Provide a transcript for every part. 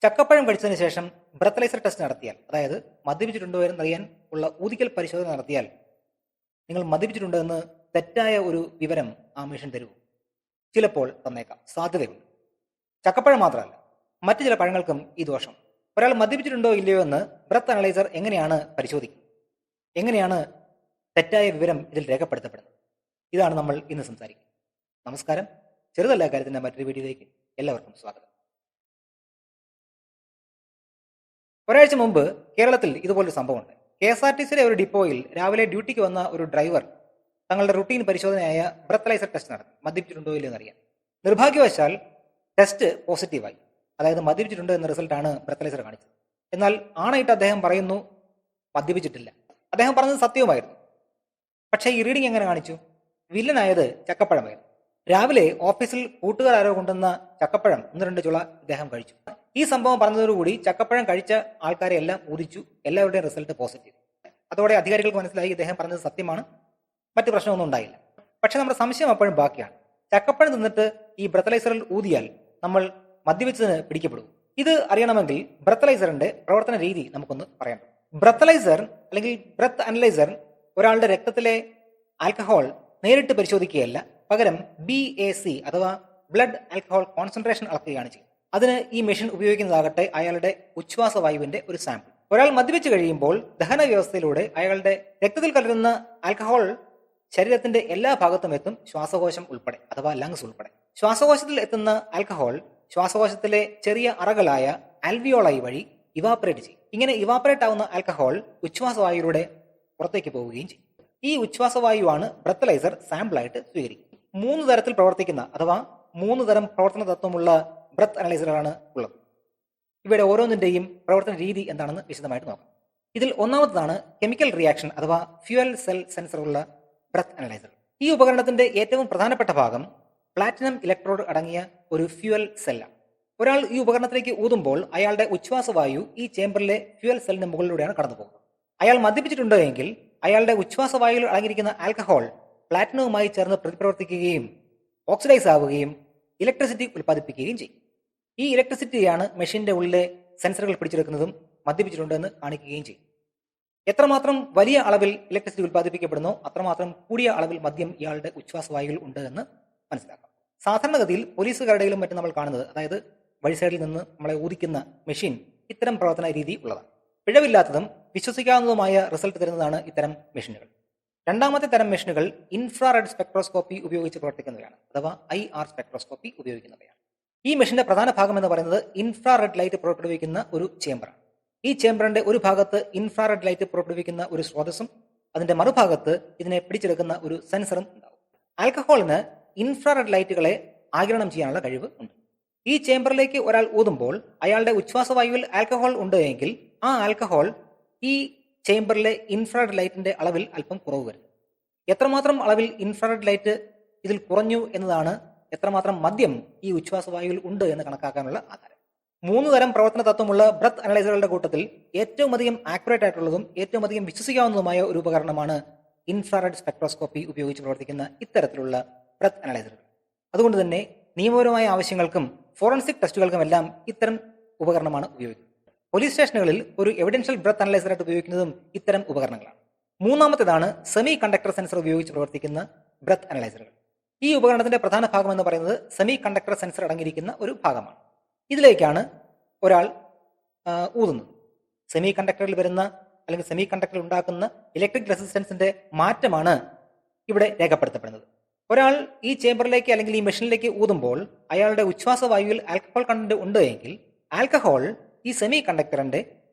ചക്കപ്പഴം കഴിച്ചതിന് ശേഷം breathalyser test നടത്തിയാൽ, അതായത് മദ്യപിച്ചിട്ടുണ്ടോ എന്നറിയാൻ ഉള്ള ഊതിക്കൽ പരിശോധന നടത്തിയാൽ നിങ്ങൾ മദ്യപിച്ചിട്ടുണ്ടോ എന്ന് തെറ്റായ ഒരു വിവരം ആ മെഷീൻ തരൂ? ചിലപ്പോൾ തന്നേക്കാം, സാധ്യതയുണ്ട്. ചക്കപ്പഴം മാത്രമല്ല, മറ്റു ചില പഴങ്ങൾക്കും ഈ ദോഷം. ഒരാൾ മദ്യപിച്ചിട്ടുണ്ടോ ഇല്ലയോ എന്ന് ബ്രത്ത് അനലൈസർ എങ്ങനെയാണ് പരിശോധിക്കുന്നത്? എങ്ങനെയാണ് തെറ്റായ വിവരം ഇതിൽ രേഖപ്പെടുത്തപ്പെടുന്നത്? ഇതാണ് നമ്മൾ ഇന്ന് സംസാരിക്കുന്നത്. നമസ്കാരം. ചെറുതല്ല കാര്യത്തിന്റെ മറ്റൊരു വീഡിയോയിലേക്ക് എല്ലാവർക്കും സ്വാഗതം. ഒരാഴ്ച മുമ്പ് കേരളത്തിൽ ഇതുപോലൊരു സംഭവമുണ്ട്. KSRTCയിലെ ഒരു ഡിപ്പോയിൽ രാവിലെ ഡ്യൂട്ടിക്ക് വന്ന ഒരു ഡ്രൈവർ തങ്ങളുടെ റുട്ടീൻ പരിശോധനയായ ബ്രത്തലൈസർ ടെസ്റ്റ് നടത്തി, മദ്യപിച്ചിട്ടുണ്ടോ ഇല്ലയോ എന്നറിയാൻ. നിർഭാഗ്യവശാൽ ടെസ്റ്റ് പോസിറ്റീവായി, അതായത് മദ്യപിച്ചിട്ടുണ്ട് എന്ന റിസൾട്ടാണ് ബ്രത്തലൈസർ കാണിച്ചത്. എന്നാൽ ആണയിട്ട് അദ്ദേഹം പറയുന്നു മദ്യപിച്ചിട്ടില്ല. അദ്ദേഹം പറഞ്ഞത് സത്യവുമായിരുന്നു. പക്ഷേ ഈ റീഡിംഗ് എങ്ങനെ കാണിച്ചു? വില്ലനായത് ചക്കപ്പഴമായിരുന്നു. രാവിലെ ഓഫീസിൽ കൂട്ടുകാരോ കൊണ്ടുവന്ന ചക്കപ്പഴം 1-2 ചുള ഇദ്ദേഹം കഴിച്ചു. ഈ സംഭവം പറഞ്ഞതോടുകൂടി ചക്കപ്പഴം കഴിച്ച ആൾക്കാരെ എല്ലാം ഊതിച്ചു. എല്ലാവരുടെയും റിസൾട്ട് പോസിറ്റീവ്. അതോടെ അധികാരികൾക്ക് മനസ്സിലായി ഇദ്ദേഹം പറഞ്ഞത് സത്യമാണ്, മറ്റു പ്രശ്നമൊന്നും ഉണ്ടായില്ല. പക്ഷെ നമ്മുടെ സംശയം അപ്പോഴും ബാക്കിയാണ്. ചക്കപ്പഴം തിന്നിട്ട് ഈ ബ്രത്തലൈസറിൽ ഊതിയാൽ നമ്മൾ മദ്യപിച്ചതിന് പിടിക്കപ്പെടും. ഇത് അറിയണമെങ്കിൽ ബ്രത്തലൈസറിന്റെ പ്രവർത്തന രീതി നമുക്കൊന്ന് പറയാം. ബ്രത്തലൈസർ അല്ലെങ്കിൽ ബ്രത്ത് അനലൈസർ ഒരാളുടെ രക്തത്തിലെ ആൽക്കഹോൾ നേരിട്ട് പരിശോധിക്കുകയല്ല, പകരം BAC അഥവാ ബ്ലഡ് ആൽക്കഹോൾ കോൺസെൻട്രേഷൻ അളക്കുകയാണ് ചെയ്യുന്നത്. അതിന് ഈ മെഷീൻ ഉപയോഗിക്കുന്നതാകട്ടെ അയാളുടെ ഉച്ഛ്വാസവായുവിന്റെ ഒരു സാമ്പിൾ. ഒരാൾ മദ്യപിച്ച് കഴിയുമ്പോൾ ദഹന വ്യവസ്ഥയിലൂടെ അയാളുടെ രക്തത്തിൽ കലരുന്ന ആൽക്കഹോൾ ശരീരത്തിന്റെ എല്ലാ ഭാഗത്തും എത്തും, ശ്വാസകോശം ഉൾപ്പെടെ അഥവാ ലങ്സ് ഉൾപ്പെടെ. ശ്വാസകോശത്തിൽ എത്തുന്ന ആൽക്കഹോൾ ശ്വാസകോശത്തിലെ ചെറിയ അറകളായ ആൽവിയോളൈ വഴി ഇവാപറേറ്റ് ചെയ്യും. ഇങ്ങനെ ഇവാപറേറ്റ് ആവുന്ന ആൽക്കഹോൾ ഉച്ഛ്വാസവായുവിലൂടെ പുറത്തേക്ക് പോവുകയും ചെയ്യും. ഈ ഉച്ഛ്വാസവായുവാണ് ബ്രത്തലൈസർ സാമ്പിളായിട്ട് സ്വീകരിക്കുന്നത്. 3 തരത്തിൽ പ്രവർത്തിക്കുന്ന അഥവാ 3 തരം പ്രവർത്തന തത്വമുള്ള ബ്രത്ത് അനലൈസറാണ് ഉള്ളത്. ഇവയുടെ ഓരോന്നിന്റെയും പ്രവർത്തന രീതി എന്താണെന്ന് വിശദമായിട്ട് നോക്കാം. ഇതിൽ ഒന്നാമതാണ് കെമിക്കൽ റിയാക്ഷൻ അഥവാ ഫ്യൂവൽ സെൽ സെൻസറുള്ള ബ്രത്ത് അനലൈസർ. ഈ ഉപകരണത്തിന്റെ ഏറ്റവും പ്രധാനപ്പെട്ട ഭാഗം പ്ലാറ്റിനം ഇലക്ട്രോഡ് അടങ്ങിയ ഒരു ഫ്യൂവൽ സെല്ലാണ്. ഒരാൾ ഈ ഉപകരണത്തിലേക്ക് ഊതുമ്പോൾ അയാളുടെ ഉച്ഛ്വാസവായു ഈ ചേംബറിലെ ഫ്യൂവൽ സെല്ലിന് മുകളിലൂടെയാണ് കടന്നു പോകുന്നത്. അയാൾ മദ്യപിച്ചിട്ടുണ്ടോ എങ്കിൽ അയാളുടെ ഉച്ഛ്വാസവായുവിൽ അടങ്ങിയിരിക്കുന്ന ആൽക്കഹോൾ പ്ലാറ്റിനവുമായി ചേർന്ന് പ്രതിപ്രവർത്തിക്കുകയും ഓക്സിഡൈസ് ആവുകയും ഇലക്ട്രിസിറ്റി ഉൽപ്പാദിപ്പിക്കുകയും ചെയ്യും. ഈ ഇലക്ട്രിസിറ്റിയാണ് മെഷീന്റെ ഉള്ളിലെ സെൻസറുകൾ പിടിച്ചെടുക്കുന്നതും മദ്യപിച്ചിട്ടുണ്ടോ എന്ന് കാണിക്കുകയും ചെയ്യും. എത്രമാത്രം വലിയ അളവിൽ ഇലക്ട്രിസിറ്റി ഉൽപ്പാദിപ്പിക്കപ്പെടുന്നോ അത്രമാത്രം കൂടിയ അളവിൽ മദ്യം ഇയാളുടെ ഉച്ഛ്വാസവായുവിൽ ഉണ്ട് എന്ന് മനസ്സിലാക്കാം. സാധാരണഗതിയിൽ പോലീസുകാരുടെയിലും മറ്റും നമ്മൾ കാണുന്നത്, അതായത് വഴി സൈഡിൽ നിന്ന് നമ്മളെ ഊതിക്കുന്ന മെഷീൻ ഇത്തരം പ്രവർത്തന രീതി ഉള്ളതാണ്. പിഴവില്ലാത്തതും വിശ്വസിക്കാവുന്നതുമായ റിസൾട്ട് തരുന്നതാണ് ഇത്തരം മെഷീനുകൾ. രണ്ടാമത്തെ തരം മെഷീനുകൾ ഇൻഫ്രാറെഡ് സ്പെക്ട്രോസ്കോപ്പി ഉപയോഗിച്ച് പ്രവർത്തിക്കുന്നവയാണ്, അഥവാ IR സ്പെക്ട്രോസ്കോപ്പി ഉപയോഗിക്കുന്നവയാണ്. ഈ മെഷീന്റെ പ്രധാന ഭാഗം എന്ന് പറയുന്നത് ഇൻഫ്രാറെഡ് ലൈറ്റ് പുറപ്പെടുവിക്കുന്ന ഒരു ചേംബറാണ്. ഈ ചേംബറിന്റെ ഒരു ഭാഗത്ത് ഇൻഫ്രാറെഡ് ലൈറ്റ് പുറപ്പെടുവിക്കുന്ന ഒരു സ്രോതസ്സും അതിന്റെ മറുഭാഗത്ത് ഇതിനെ പിടിച്ചെടുക്കുന്ന ഒരു സെൻസറും ഉണ്ടാവും. ആൽക്കഹോളിന് ഇൻഫ്രാറെഡ് ലൈറ്റുകളെ ആഗിരണം ചെയ്യാനുള്ള കഴിവ് ഉണ്ട്. ഈ ചേംബറിലേക്ക് ഒരാൾ ഊതുമ്പോൾ അയാളുടെ ഉച്ഛ്വാസവായുവിൽ ആൽക്കഹോൾ ഉണ്ട് എങ്കിൽ ആ ആൽക്കഹോൾ ഈ ചേംബറിലെ ഇൻഫ്രാറെഡ് ലൈറ്റിന്റെ അളവിൽ അല്പം കുറവ് വരും. എത്രമാത്രം അളവിൽ ഇൻഫ്രാറെഡ് ലൈറ്റ് ഇതിൽ കുറഞ്ഞു എന്നതാണ് എത്രമാത്രം മദ്യം ഈ ഉച്ഛ്വാസവായുവിൽ ഉണ്ട് എന്ന് കണക്കാക്കാനുള്ള ആധാരം. 3 തരം പ്രവർത്തന തത്വമുള്ള ബ്രത്ത് അനലൈസറുകളുടെ കൂട്ടത്തിൽ ഏറ്റവും അധികം ആക്യുറേറ്റ് ആയിട്ടുള്ളതും ഏറ്റവും അധികം വിശ്വസിക്കാവുന്നതുമായ ഒരു ഉപകരണമാണ് ഇൻഫ്രാറെഡ് സ്പെക്ട്രോസ്കോപ്പി ഉപയോഗിച്ച് പ്രവർത്തിക്കുന്ന ഇത്തരത്തിലുള്ള ബ്രത്ത് അനലൈസറുകൾ. അതുകൊണ്ട് തന്നെ നിയമപരമായ ആവശ്യങ്ങൾക്കും ഫോറൻസിക് ടെസ്റ്റുകൾക്കുമെല്ലാം ഇത്തരം ഉപകരണമാണ് ഉപയോഗിക്കുന്നത്. പോലീസ് സ്റ്റേഷനുകളിൽ ഒരു എവിഡൻഷ്യൽ ബ്രത്ത് അനലൈസറായിട്ട് ഉപയോഗിക്കുന്നതും ഇത്തരം ഉപകരണങ്ങളാണ്. മൂന്നാമത്തേതാണ് സെമി കണ്ടക്ടർ സെൻസർ ഉപയോഗിച്ച് പ്രവർത്തിക്കുന്ന ബ്രത്ത് അനലൈസറുകൾ. ഈ ഉപകരണത്തിന്റെ പ്രധാന ഭാഗം എന്ന് പറയുന്നത് സെമി കണ്ടക്ടർ സെൻസർ അടങ്ങിയിരിക്കുന്ന ഒരു ഭാഗമാണ്. ഇതിലേക്കാണ് ഒരാൾ ഊതുന്നത്. സെമി കണ്ടക്ടറിൽ വരുന്ന അല്ലെങ്കിൽ സെമി കണ്ടക്ടറിൽ ഉണ്ടാക്കുന്ന ഇലക്ട്രിക് റെസിസ്റ്റൻസിന്റെ മാറ്റമാണ് ഇവിടെ രേഖപ്പെടുത്തപ്പെടുന്നത്. ഒരാൾ ഈ ചേംബറിലേക്ക് അല്ലെങ്കിൽ ഈ മെഷീനിലേക്ക് ഊതുമ്പോൾ അയാളുടെ ഉച്ഛ്വാസവായുവിൽ ആൽക്കഹോൾ കണ്ടന്റ് ഉണ്ട് എങ്കിൽ ആൽക്കഹോൾ ഈ സെമി കണ്ടക്ടറിന്റെ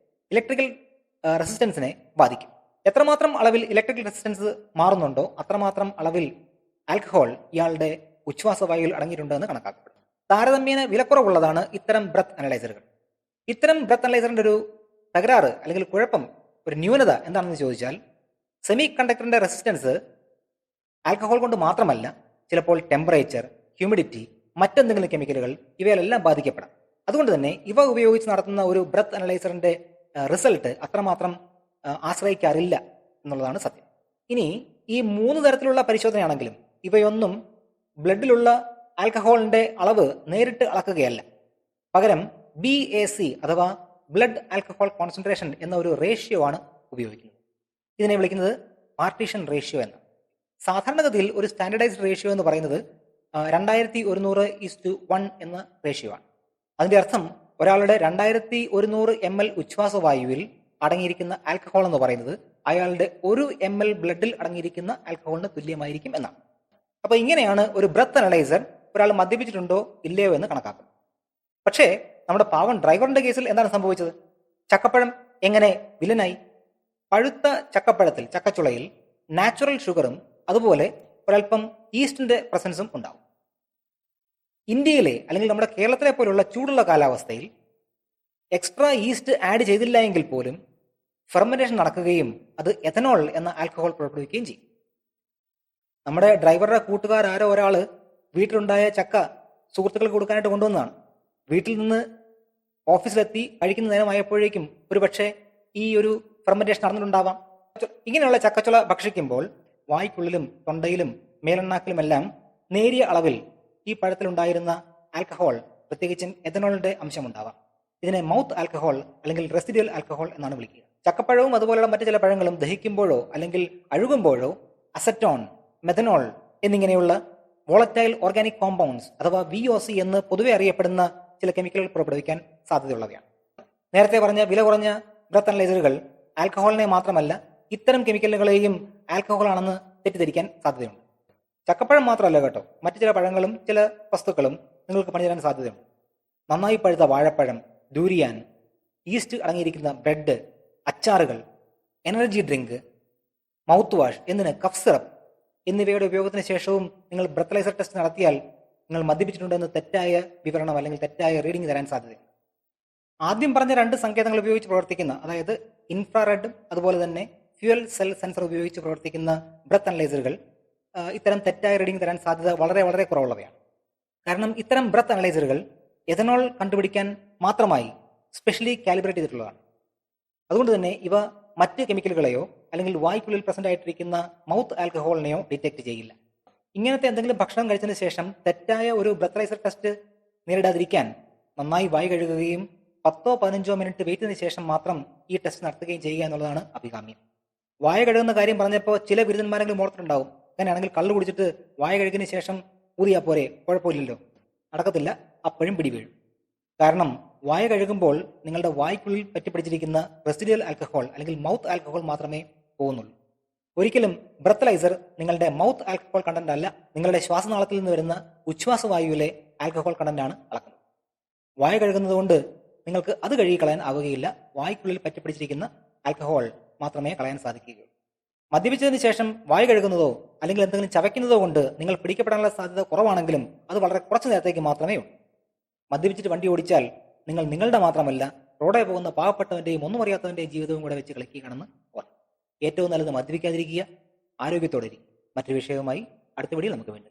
ഇലക്ട്രിക്കൽ റെസിസ്റ്റൻസിനെ ബാധിക്കും. എത്രമാത്രം അളവിൽ ഇലക്ട്രിക്കൽ റെസിസ്റ്റൻസ് മാറുന്നുണ്ടോ അത്രമാത്രം അളവിൽ ആൽക്കഹോൾ ഇയാളുടെ ഉച്ഛ്വാസവായുവിൽ അടങ്ങിയിട്ടുണ്ട് എന്ന് കണക്കാക്കപ്പെടും. താരതമ്യേന വിലക്കുറവുള്ളതാണ് ഇത്തരം ബ്രത്ത് അനലൈസറുകൾ. ഇത്തരം ബ്രത്ത് അനലൈസറിന്റെ ഒരു തകരാറ് അല്ലെങ്കിൽ കുഴപ്പം, ഒരു ന്യൂനത എന്താണെന്ന് ചോദിച്ചാൽ, സെമി കണ്ടക്ടറിന്റെ റെസിസ്റ്റൻസ് ആൽക്കഹോൾ കൊണ്ട് മാത്രമല്ല, ചിലപ്പോൾ ടെമ്പറേച്ചർ, ഹ്യൂമിഡിറ്റി, മറ്റെന്തെങ്കിലും കെമിക്കലുകൾ ഇവയിലെല്ലാം ബാധിക്കപ്പെടാം. അതുകൊണ്ട് തന്നെ ഇവ ഉപയോഗിച്ച് നടത്തുന്ന ഒരു ബ്രത്ത് അനലൈസറിന്റെ റിസൾട്ട് അത്രമാത്രം ആശ്രയിക്കാറില്ല എന്നുള്ളതാണ് സത്യം. ഇനി ഈ 3 തരത്തിലുള്ള പരിശോധനയാണെങ്കിലും ഇവയൊന്നും ബ്ലഡിലുള്ള ആൽക്കഹോളിന്റെ അളവ് നേരിട്ട് അളക്കുകയല്ല. പകരം BAC അഥവാ ബ്ലഡ് ആൽക്കഹോൾ കോൺസെൻട്രേഷൻ എന്ന ഒരു റേഷ്യോ ആണ് ഉപയോഗിക്കുന്നത്. ഇതിനെ വിളിക്കുന്നത് പാർട്ടീഷൻ റേഷ്യോ എന്ന്. സാധാരണഗതിയിൽ ഒരു സ്റ്റാൻഡർഡൈസ്ഡ് റേഷ്യോ എന്ന് പറയുന്നത് 2100:1 എന്ന റേഷ്യോ ആണ്. അതിന്റെ അർത്ഥം ഒരാളുടെ 2100 ml ഉച്ഛ്വാസവായുവിൽ അടങ്ങിയിരിക്കുന്ന ആൽക്കഹോൾ എന്ന് പറയുന്നത് അയാളുടെ 1 ml ബ്ലഡിൽ അടങ്ങിയിരിക്കുന്ന ആൽക്കഹോളിന് തുല്യമായിരിക്കും എന്നാണ്. അപ്പൊ ഇങ്ങനെയാണ് ഒരു ബ്രത്ത് അനലൈസർ ഒരാൾ മദ്യപിച്ചിട്ടുണ്ടോ ഇല്ലയോ എന്ന് കണക്കാക്കുന്നത്. പക്ഷേ നമ്മുടെ പാവം ഡ്രൈവറിന്റെ കേസിൽ എന്താണ് സംഭവിച്ചത്? ചക്കപ്പഴം എങ്ങനെ വില്ലനായി? പഴുത്ത ചക്കപ്പഴത്തിൽ, ചക്കച്ചുളയിൽ നാച്ചുറൽ ഷുഗറും അതുപോലെ ഒരൽപ്പം ഈസ്റ്റിന്റെ പ്രസൻസും ഉണ്ടാവും. ഇന്ത്യയിലെ അല്ലെങ്കിൽ നമ്മുടെ കേരളത്തിലെ പോലുള്ള ചൂടുള്ള കാലാവസ്ഥയിൽ എക്സ്ട്രാ ഈസ്റ്റ് ആഡ് ചെയ്തില്ല എങ്കിൽ പോലും ഫെർമെന്റേഷൻ നടക്കുകയും അത് എഥനോൾ എന്ന ആൽക്കഹോൾ പുറപ്പെടുവിക്കുകയും ചെയ്യും. നമ്മുടെ ഡ്രൈവറുടെ കൂട്ടുകാർ ആരോ ഒരാൾ വീട്ടിലുണ്ടായ ചക്ക സുഹൃത്തുക്കൾക്ക് കൊടുക്കാനായിട്ട് കൊണ്ടുവന്നതാണ്. വീട്ടിൽ നിന്ന് ഓഫീസിലെത്തി കഴിക്കുന്ന നേരമായപ്പോഴേക്കും ഒരുപക്ഷെ ഈ ഒരു ഫെർമെന്റേഷൻ നടന്നിട്ടുണ്ടാവാം. ഇങ്ങനെയുള്ള ചക്കച്ചുള ഭക്ഷിക്കുമ്പോൾ വായ്ക്കുള്ളിലും തൊണ്ടയിലും മേലെണ്ണാക്കിലുമെല്ലാം നേരിയ അളവിൽ ഈ പഴത്തിലുണ്ടായിരുന്ന ആൽക്കഹോൾ, പ്രത്യേകിച്ചും എഥനോളിന്റെ അംശമുണ്ടാവാം. ഇതിനെ മൗത്ത് ആൽക്കഹോൾ അല്ലെങ്കിൽ റെസിഡ്യുവൽ ആൽക്കഹോൾ എന്നാണ് വിളിക്കുക. ചക്കപ്പഴവും അതുപോലെയുള്ള മറ്റു ചില പഴങ്ങളും ദഹിക്കുമ്പോഴോ അല്ലെങ്കിൽ അഴുകുമ്പോഴോ അസറ്റോൺ, മെഥനോൾ എന്നിങ്ങനെയുള്ള വോളറ്റൈൽ ഓർഗാനിക് കോമ്പൗണ്ട്സ് അഥവാ VOC എന്ന് പൊതുവെ അറിയപ്പെടുന്ന ചില കെമിക്കലുകൾ പുറപ്പെടുവിക്കാൻ സാധ്യതയുള്ളവയാണ്. നേരത്തെ പറഞ്ഞ വില കുറഞ്ഞ ബ്രത്ത് അനലൈസറുകൾ ആൽക്കഹോളിനെ മാത്രമല്ല ഇത്തരം കെമിക്കലുകളെയും ആൽക്കഹോൾ ആണെന്ന് തെറ്റിദ്ധരിക്കാൻ സാധ്യതയുണ്ട്. ചക്കപ്പഴം മാത്രമല്ല കേട്ടോ, മറ്റു ചില പഴങ്ങളും ചില വസ്തുക്കളും നിങ്ങൾക്ക് പണിതരാൻ സാധ്യതയുണ്ട്. നന്നായി പഴുത്ത വാഴപ്പഴം, ഡൂരിയാൻ, ഈസ്റ്റ് അടങ്ങിയിരിക്കുന്ന ബ്രെഡ്, അച്ചാറുകൾ, എനർജി ഡ്രിങ്ക്, മൗത്ത് വാഷ്, എന്തിന് കഫ് സിറപ്പ് എന്നിവയുടെ ഉപയോഗത്തിന് ശേഷവും നിങ്ങൾ ബ്രത്തലൈസർ ടെസ്റ്റ് നടത്തിയാൽ നിങ്ങൾ മദ്യപിച്ചിട്ടുണ്ടെന്ന് തെറ്റായ വിവരണം അല്ലെങ്കിൽ തെറ്റായ റീഡിംഗ് തരാൻ സാധ്യതയുണ്ട്. ആദ്യം പറഞ്ഞ 2 സങ്കേതങ്ങൾ ഉപയോഗിച്ച് പ്രവർത്തിക്കുന്ന, അതായത് ഇൻഫ്രാറെഡും അതുപോലെ തന്നെ ഫ്യൂവൽ സെൽ സെൻസർ ഉപയോഗിച്ച് പ്രവർത്തിക്കുന്ന ബ്രത്ത് അനലൈസറുകൾ ഇത്തരം തെറ്റായ റീഡിംഗ് തരാൻ സാധ്യത വളരെ വളരെ കുറവുള്ളവയാണ്. കാരണം ഇത്തരം ബ്രത്ത് അനലൈസറുകൾ എഥനോൾ കണ്ടുപിടിക്കാൻ മാത്രമായി സ്പെഷ്യലി കാലിബ്രേറ്റ് ചെയ്തിട്ടുള്ളതാണ്. അതുകൊണ്ട് തന്നെ ഇവ മറ്റ് കെമിക്കലുകളെയോ അല്ലെങ്കിൽ വായ്ക്കുള്ളിൽ പ്രസന്റ് ആയിട്ടിരിക്കുന്ന മൗത്ത് ആൽക്കഹോളിനെയോ ഡിറ്റക്ട് ചെയ്യില്ല. ഇങ്ങനത്തെ എന്തെങ്കിലും ഭക്ഷണം കഴിച്ചതിന് ശേഷം തെറ്റായ ഒരു ബ്രത്തലൈസർ ടെസ്റ്റ് നേരിടാതിരിക്കാൻ നന്നായി വായ് കഴുകുകയും 10-15 മിനിറ്റ് വെയിറ്റ് ചെയ്തതിനു ശേഷം മാത്രം ഈ ടെസ്റ്റ് നടത്തുകയും ചെയ്യുക എന്നുള്ളതാണ് അഭികാമ്യം. വായ കഴുകുന്ന കാര്യം പറഞ്ഞപ്പോൾ ചില ബിരുദന്മാരെങ്കിലും ഓർത്തിട്ടുണ്ടാവും, അങ്ങനെയാണെങ്കിൽ കള്ളു കുടിച്ചിട്ട് വായ കഴുകിയതിനു ശേഷം ഊതിയാ പോരെ, കുഴപ്പമില്ലല്ലോ. നടക്കത്തില്ല, അപ്പോഴും പിടിവീഴും. കാരണം വായ കഴുകുമ്പോൾ നിങ്ങളുടെ വായ്ക്കുള്ളിൽ പറ്റിപ്പിടിച്ചിരിക്കുന്ന റെസിഡ്യുവൽ ആൽക്കഹോൾ അല്ലെങ്കിൽ മൗത്ത് ആൽക്കഹോൾ മാത്രമേ പോകുന്നുള്ളൂ. ഒരിക്കലും ബ്രത്തലൈസർ നിങ്ങളുടെ മൗത്ത് ആൽക്കഹോൾ കണ്ടന്റ് അല്ല, നിങ്ങളുടെ ശ്വാസനാളത്തിൽ നിന്ന് വരുന്ന ഉച്ഛ്വാസവായുവിലെ ആൽക്കഹോൾ കണ്ടന്റ് ആണ് അളക്കുന്നത്. വായ കഴുകുന്നത് കൊണ്ട് നിങ്ങൾക്ക് അത് കഴുകി കളയാൻ ആവുകയില്ല. വായ്ക്കുള്ളിൽ പറ്റിപ്പിടിച്ചിരിക്കുന്ന ആൽക്കഹോൾ മാത്രമേ കളയാൻ സാധിക്കുകയുള്ളൂ. മദ്യപിച്ചതിന് ശേഷം വായ കഴുകുന്നതോ അല്ലെങ്കിൽ എന്തെങ്കിലും ചവയ്ക്കുന്നതോ കൊണ്ട് നിങ്ങൾ പിടിക്കപ്പെടാനുള്ള സാധ്യത കുറവാണെങ്കിലും അത് വളരെ കുറച്ചു നേരത്തേക്ക് മാത്രമേ ഉള്ളൂ. മദ്യപിച്ചിട്ട് വണ്ടി ഓടിച്ചാൽ നിങ്ങൾ നിങ്ങളുടെ മാത്രമല്ല റോഡേ പോകുന്ന പാവപ്പെട്ടവന്റെയും ഒന്നും അറിയാത്തവന്റെയും ജീവിതവും കൂടെ വെച്ച് കളിക്കുകയാണെന്ന് ഓർക്കും. ഏറ്റവും നല്ലത് മദ്യപിക്കാതിരിക്കുക, ആരോഗ്യത്തോടെ ഇരിക്കുക. മറ്റൊരു വിഷയവുമായി അടുത്ത വീഡിയോയിൽ നമുക്ക് വേണ്ടി